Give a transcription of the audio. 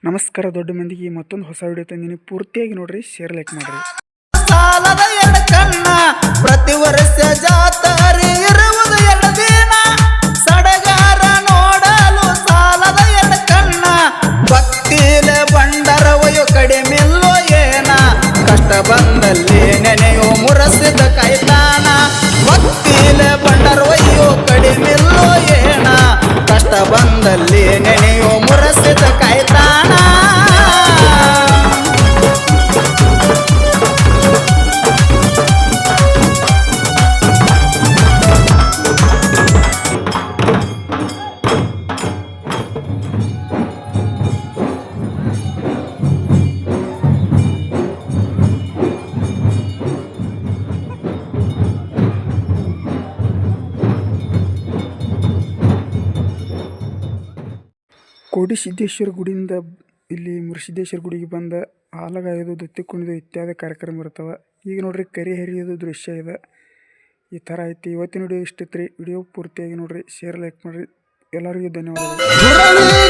ನಮಸ್ಕಾರ ದೊಡ್ಡ ಮಂದಿಗೆ ಮತ್ತೊಂದು ಹೊಸ ವಿಡಿಯೋ ತಂದಿನಿ. ಪೂರ್ತಿಯಾಗಿ ನೋಡ್ರಿ, ಶೇರ್ ಲೈಕ್ ಮಾಡ್ರಿ. ಸಾಲದ ಎರಡು ಕಣ್ಣ ಪ್ರತಿ ವರ್ಷ ಜಾತ್ರೆ ಇರುವುದು ಎರಡು ದಿನ. ಸಡಗಾರ ನೋಡಲು ಸಾಲದ ಎರಡು ಕಣ್ಣ. ಭಕ್ತಿಲ ಬಂಡರವಯು ಕಡಿಮೆಲ್ಲೋ ಏನ. ಕಷ್ಟ ಬಂದಲ್ಲಿ ನೆನೆಯೋ ಮುರಸಿದ ಕೈತಾನ. ಭಕ್ತಿಲ ಬಂಡರವಯು ಕಡಿಮೆಲ್ಲೋ ಏನ. ಕಷ್ಟ ಬಂದಲ್ಲಿ ನೆನೆಯೋ ಮುರಸಿದ ಕೈತಾನ. ಕೋಡಿಸಿದ್ದೇಶ್ವರ ಗುಡಿಯಿಂದ ಇಲ್ಲಿ ಮುರುಸಿದ್ದೇಶ್ವರ ಗುಡಿಗೆ ಬಂದ ಹಾಲಗಾಯೋದು, ದತ್ತಿ ಕುಣಿದು ಇತ್ಯಾದಿ ಕಾರ್ಯಕ್ರಮ ಇರ್ತವೆ. ಈಗ ನೋಡ್ರಿ, ಕರಿ ಹರಿಯೋದು ದೃಶ್ಯ ಇದೆ. ಈ ಥರ ಐತಿ. ಇವತ್ತಿನ ವಿಡಿಯೋ ಇಷ್ಟಿತ್ತು ರೀ. ವಿಡಿಯೋ ಪೂರ್ತಿಯಾಗಿ ನೋಡ್ರಿ, ಶೇರ್ ಲೈಕ್ ಮಾಡಿರಿ. ಎಲ್ಲರಿಗೂ ಧನ್ಯವಾದಗಳು.